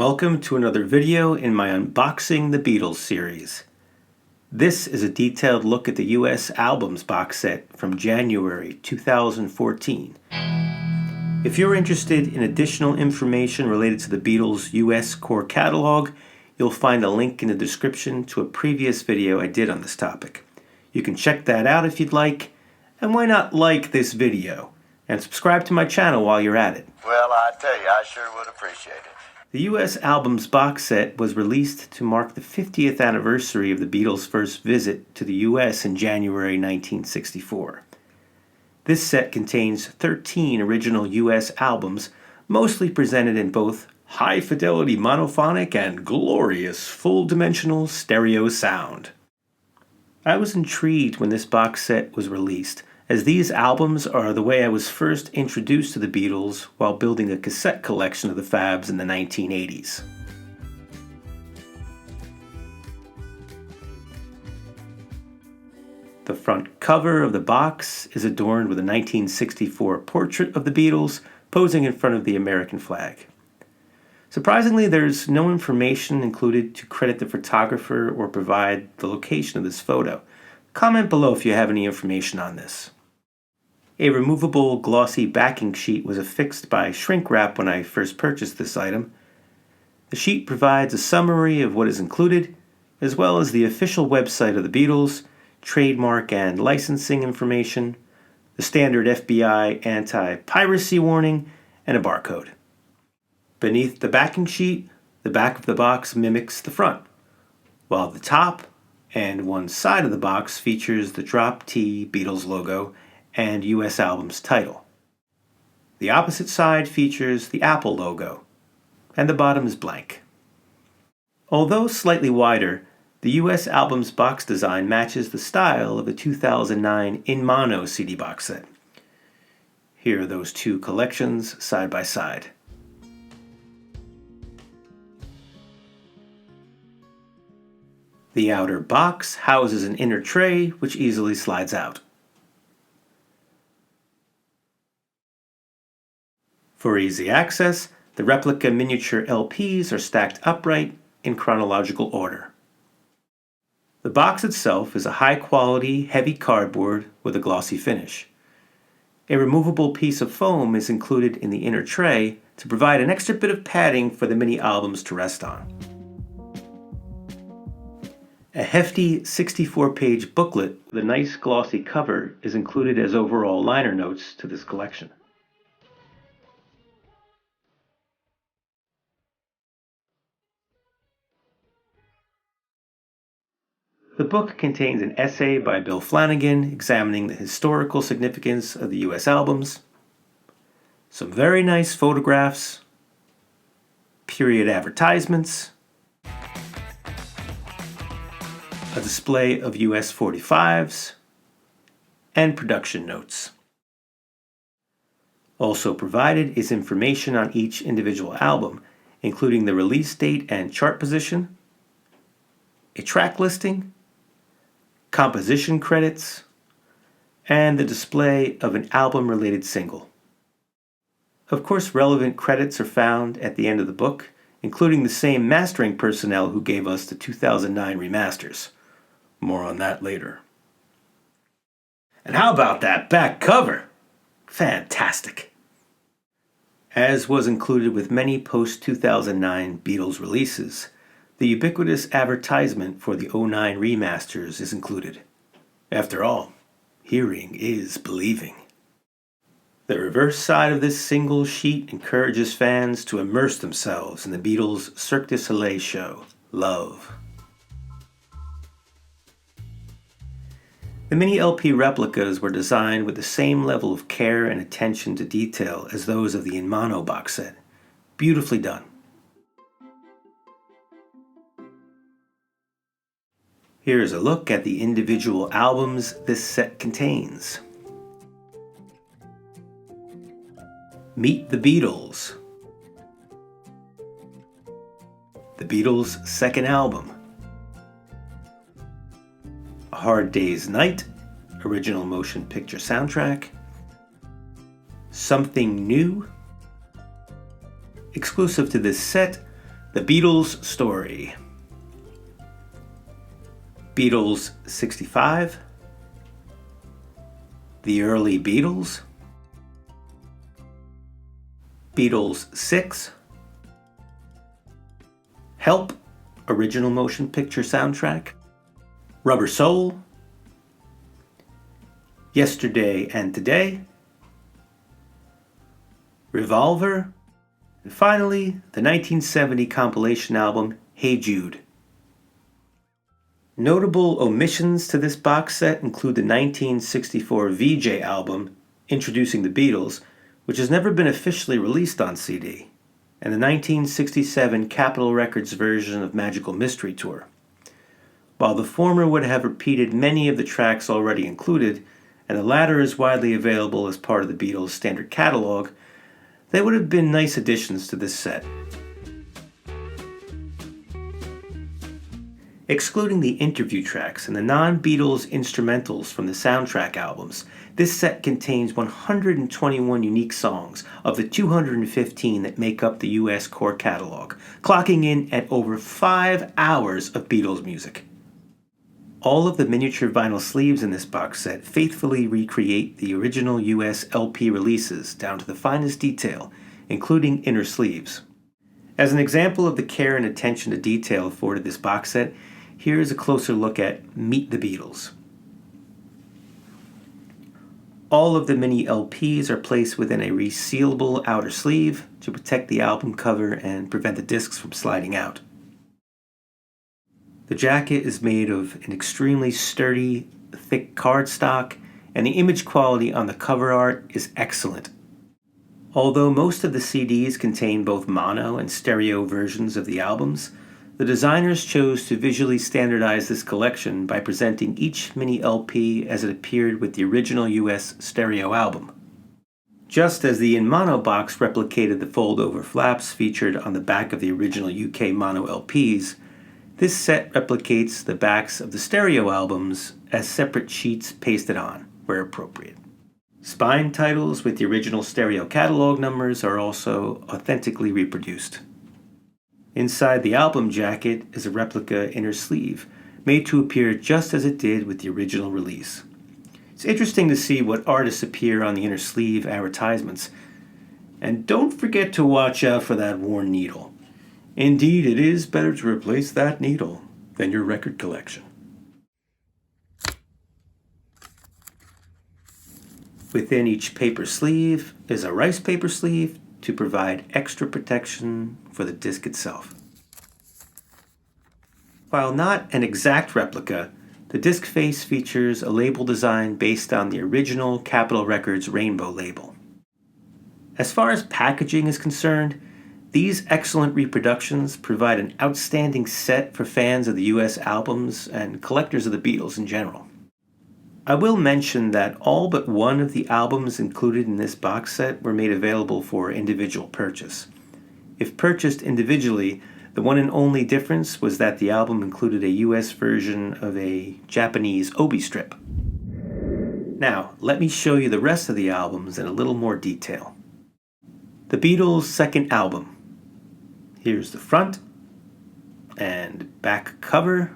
Welcome to another video in my Unboxing the Beatles series. This is a detailed look at the U.S. albums box set from January 2014. If you're interested in additional information related to the Beatles U.S. core catalog, you'll find a link in the description to a previous video I did on this topic. You can check that out if you'd like, and why not like this video and subscribe to my channel while you're at it. Well, I tell you, I sure would appreciate it. The U.S. albums box set was released to mark the 50th anniversary of the Beatles' first visit to the U.S. in January 1964. This set contains 13 original U.S. albums, mostly presented in both high-fidelity monophonic and glorious full-dimensional stereo sound. I was intrigued when this box set was released, as these albums are the way I was first introduced to the Beatles while building a cassette collection of the Fabs in the 1980s. The front cover of the box is adorned with a 1964 portrait of the Beatles posing in front of the American flag. Surprisingly, there's no information included to credit the photographer or provide the location of this photo. Comment below if you have any information on this. A removable glossy backing sheet was affixed by shrink wrap when I first purchased this item. The sheet provides a summary of what is included, as well as the official website of the Beatles, trademark and licensing information, the standard FBI anti-piracy warning, and a barcode. Beneath the backing sheet, the back of the box mimics the front, while the top and one side of the box features the Drop T Beatles logo and U.S. album's title. The opposite side features the Apple logo, and the bottom is blank. Although slightly wider, the U.S. album's box design matches the style of the 2009 In Mono CD box set. Here are those two collections side by side. The outer box houses an inner tray which easily slides out. For easy access, the replica miniature LPs are stacked upright in chronological order. The box itself is a high-quality, heavy cardboard with a glossy finish. A removable piece of foam is included in the inner tray to provide an extra bit of padding for the mini albums to rest on. A hefty 64-page booklet with a nice glossy cover is included as overall liner notes to this collection. The book contains an essay by Bill Flanagan examining the historical significance of the U.S. albums, some very nice photographs, period advertisements, a display of U.S. 45s, and production notes. Also provided is information on each individual album, including the release date and chart position, a track listing, composition credits, and the display of an album-related single. Of course, relevant credits are found at the end of the book, including the same mastering personnel who gave us the 2009 remasters. More on that later. And how about that back cover? Fantastic! As was included with many post-2009 Beatles releases, the ubiquitous advertisement for the '09 remasters is included. After all, hearing is believing. The reverse side of this single sheet encourages fans to immerse themselves in the Beatles' Cirque du Soleil show, Love. The mini LP replicas were designed with the same level of care and attention to detail as those of the In Mono box set. Beautifully done. Here's a look at the individual albums this set contains. Meet the Beatles. The Beatles' second album. A Hard Day's Night, original motion picture soundtrack. Something New. Exclusive to this set, The Beatles Story. Beatles 65. The Early Beatles. Beatles 6. Help, Original Motion Picture Soundtrack. Rubber Soul. Yesterday and Today. Revolver. And finally, the 1970 compilation album, Hey Jude. Notable omissions to this box set include the 1964 VJ album, Introducing the Beatles, which has never been officially released on CD, and the 1967 Capitol Records version of Magical Mystery Tour. While the former would have repeated many of the tracks already included, and the latter is widely available as part of the Beatles' standard catalog, they would have been nice additions to this set. Excluding the interview tracks and the non-Beatles instrumentals from the soundtrack albums, this set contains 121 unique songs of the 215 that make up the U.S. core catalog, clocking in at over 5 hours of Beatles music. All of the miniature vinyl sleeves in this box set faithfully recreate the original U.S. LP releases down to the finest detail, including inner sleeves. As an example of the care and attention to detail afforded this box set, here is a closer look at Meet the Beatles. All of the mini LPs are placed within a resealable outer sleeve to protect the album cover and prevent the discs from sliding out. The jacket is made of an extremely sturdy, thick cardstock, and the image quality on the cover art is excellent. Although most of the CDs contain both mono and stereo versions of the albums, the designers chose to visually standardize this collection by presenting each mini LP as it appeared with the original US stereo album. Just as the in mono box replicated the fold-over flaps featured on the back of the original UK mono LPs, this set replicates the backs of the stereo albums as separate sheets pasted on, where appropriate. Spine titles with the original stereo catalog numbers are also authentically reproduced. Inside the album jacket is a replica inner sleeve, made to appear just as it did with the original release. It's interesting to see what artists appear on the inner sleeve advertisements. And don't forget to watch out for that worn needle. Indeed, it is better to replace that needle than your record collection. Within each paper sleeve is a rice paper sleeve to provide extra protection for the disc itself. While not an exact replica, the disc face features a label design based on the original Capitol Records rainbow label. As far as packaging is concerned, these excellent reproductions provide an outstanding set for fans of the U.S. albums and collectors of the Beatles in general. I will mention that all but one of the albums included in this box set were made available for individual purchase. If purchased individually, the one and only difference was that the album included a US version of a Japanese obi strip. Now, let me show you the rest of the albums in a little more detail. The Beatles' second album. Here's the front and back cover.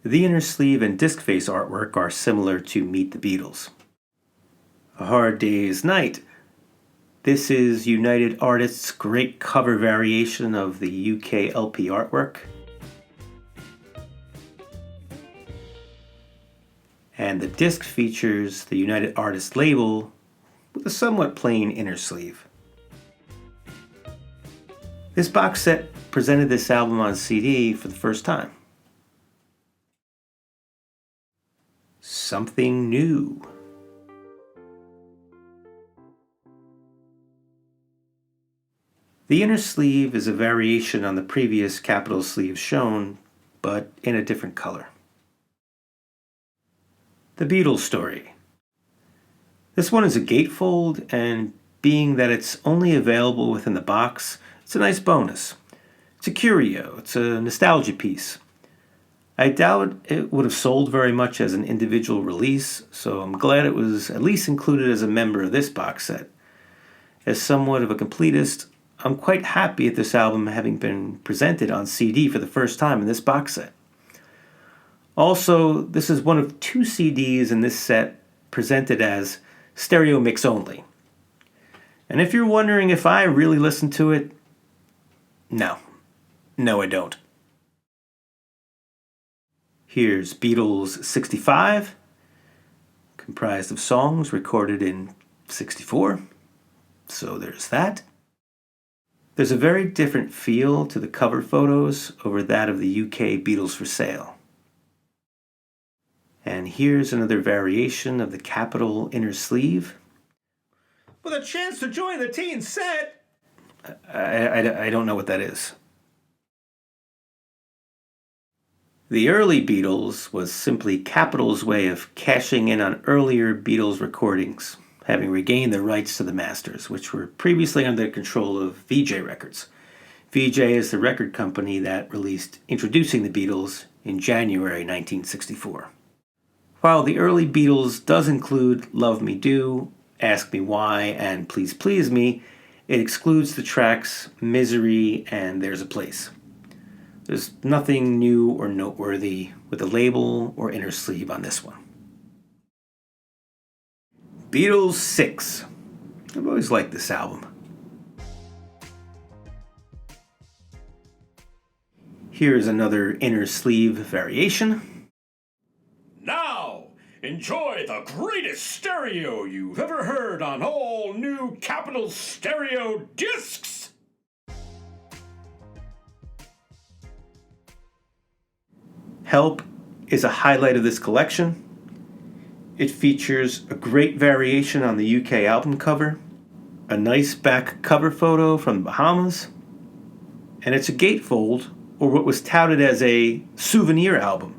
The inner sleeve and disc face artwork are similar to Meet the Beatles. A Hard Day's Night. This is United Artists' great cover variation of the UK LP artwork. And the disc features the United Artists label with a somewhat plain inner sleeve. This box set presented this album on CD for the first time. Something new. The inner sleeve is a variation on the previous Capitol sleeve shown, but in a different color. The Beatles Story. This one is a gatefold, and being that it's only available within the box, it's a nice bonus. It's a curio, it's a nostalgia piece. I doubt it would have sold very much as an individual release, so I'm glad it was at least included as a member of this box set. As somewhat of a completist, I'm quite happy at this album having been presented on CD for the first time in this box set. Also, this is one of 2 CDs in this set presented as stereo mix only. And if you're wondering if I really listen to it, no, I don't. Here's Beatles 65, comprised of songs recorded in 64, so there's that. There's a very different feel to the cover photos over that of the UK Beatles for Sale. And here's another variation of the Capitol inner sleeve. With a chance to join the teen set! I don't know what that is. The early Beatles was simply Capitol's way of cashing in on earlier Beatles recordings, having regained the rights to the masters, which were previously under the control of VJ Records. VJ is the record company that released Introducing the Beatles in January 1964. While the early Beatles does include Love Me Do, Ask Me Why, and Please Please Me, it excludes the tracks Misery and There's a Place. There's nothing new or noteworthy with the label or inner sleeve on this one. Beatles 6. I've always liked this album. Here's another inner sleeve variation. Now, enjoy the greatest stereo you've ever heard on all new Capitol stereo discs! Help is a highlight of this collection. It features a great variation on the UK album cover, a nice back cover photo from the Bahamas, and it's a gatefold, or what was touted as a souvenir album,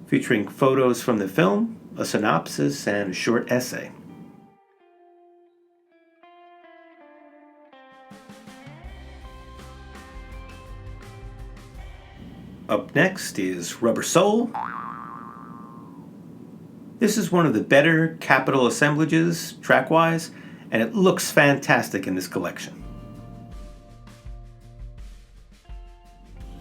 featuring photos from the film, a synopsis, and a short essay. Up next is Rubber Soul. This is one of the better Capitol assemblages, track-wise, and it looks fantastic in this collection.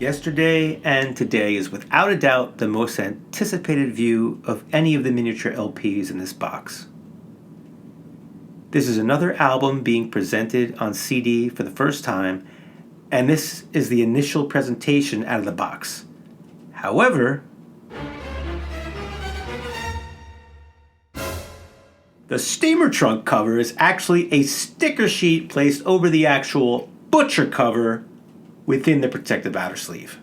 Yesterday and Today is without a doubt the most anticipated view of any of the miniature LPs in this box. This is another album being presented on CD for the first time, and this is the initial presentation out of the box. However, the steamer trunk cover is actually a sticker sheet placed over the actual butcher cover within the protective outer sleeve.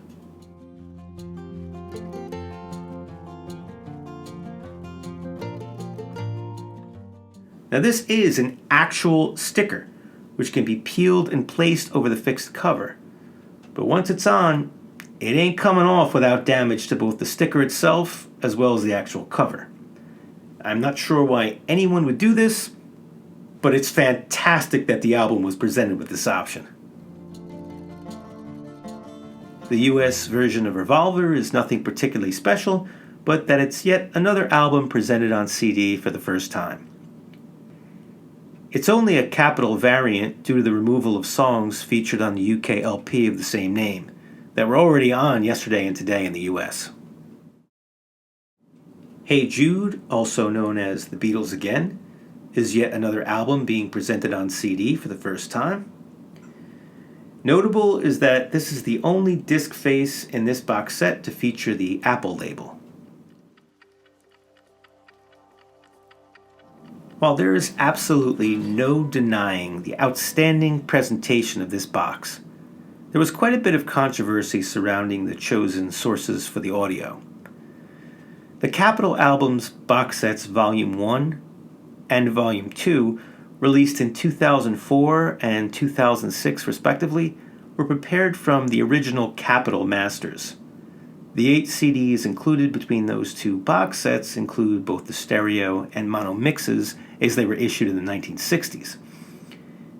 Now this is an actual sticker, which can be peeled and placed over the fixed cover. But once it's on, it ain't coming off without damage to both the sticker itself as well as the actual cover. I'm not sure why anyone would do this, but it's fantastic that the album was presented with this option. The US version of Revolver is nothing particularly special, but that it's yet another album presented on CD for the first time. It's only a Capitol variant due to the removal of songs featured on the UK LP of the same name, that were already on Yesterday and Today in the US. Hey Jude, also known as The Beatles Again, is yet another album being presented on CD for the first time. Notable is that this is the only disc face in this box set to feature the Apple label. While there is absolutely no denying the outstanding presentation of this box, there was quite a bit of controversy surrounding the chosen sources for the audio. The Capitol albums box sets Volume 1 and Volume 2, released in 2004 and 2006 respectively, were prepared from the original Capitol masters. The 8 CDs included between those two box sets include both the stereo and mono mixes as they were issued in the 1960s.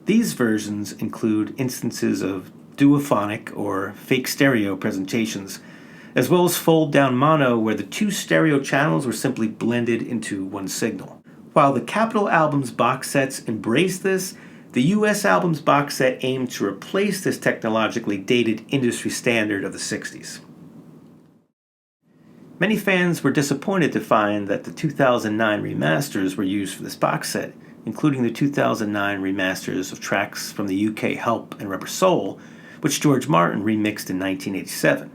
These versions include instances of duophonic or fake stereo presentations, as well as fold-down mono where the 2 stereo channels were simply blended into one signal. While the Capitol album's box sets embrace this, The U.S. albums box set aimed to replace this technologically dated industry standard of the 60s. Many fans were disappointed to find that the 2009 remasters were used for this box set, including the 2009 remasters of tracks from the UK Help and Rubber Soul, which George Martin remixed in 1987.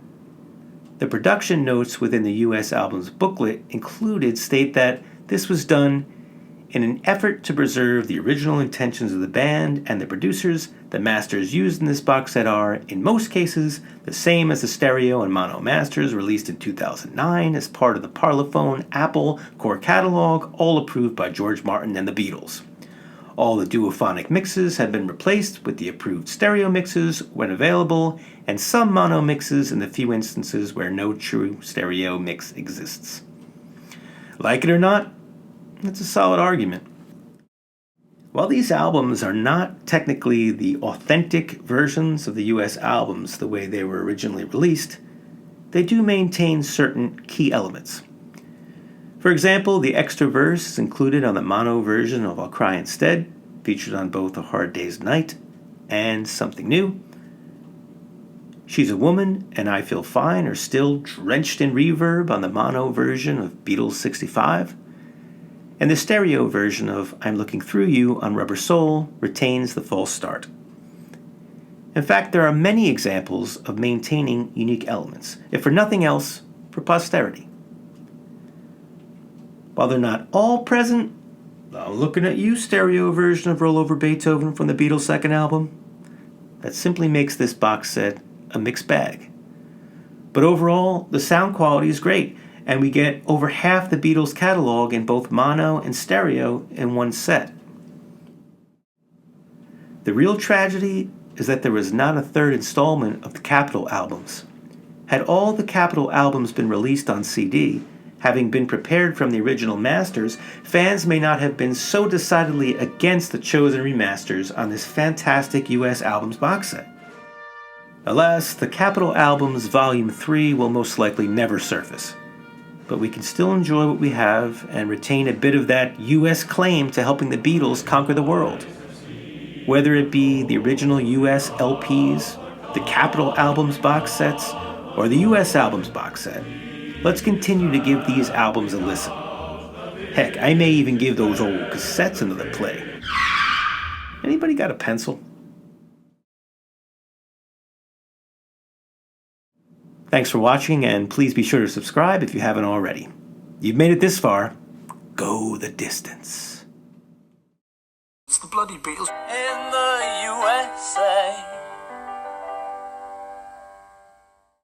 The production notes within the U.S. album's booklet included state that this was done in an effort to preserve the original intentions of the band and the producers. The masters used in this box set are, in most cases, the same as the stereo and mono masters released in 2009 as part of the Parlophone Apple Core Catalogue, all approved by George Martin and the Beatles. All the duophonic mixes have been replaced with the approved stereo mixes when available, and some mono mixes in the few instances where no true stereo mix exists. Like it or not, it's a solid argument. While these albums are not technically the authentic versions of the U.S. albums the way they were originally released, they do maintain certain key elements. For example, the extra verse is included on the mono version of I'll Cry Instead, featured on both A Hard Day's Night and Something New. She's a Woman and I Feel Fine are still drenched in reverb on the mono version of Beatles 65. And the stereo version of I'm Looking Through You on Rubber Soul retains the false start. In fact, there are many examples of maintaining unique elements, if for nothing else, for posterity. While they're not all present, I'm looking at you, stereo version of Roll Over Beethoven from the Beatles' second album. That simply makes this box set a mixed bag. But overall, the sound quality is great, and we get over half the Beatles catalog in both mono and stereo in one set. The real tragedy is that there was not a third installment of the Capitol albums. Had all the Capitol albums been released on CD, having been prepared from the original masters, fans may not have been so decidedly against the chosen remasters on this fantastic U.S. albums box set. Alas, the Capitol albums Volume 3 will most likely never surface. But we can still enjoy what we have and retain a bit of that U.S. claim to helping the Beatles conquer the world. Whether it be the original U.S. LPs, the Capitol albums box sets, or the U.S. albums box set, let's continue to give these albums a listen. Heck, I may even give those old cassettes another play. Anybody got a pencil? Thanks for watching, and please be sure to subscribe if you haven't already. You've made it this far. Go the distance. It's the bloody Beatles in the USA.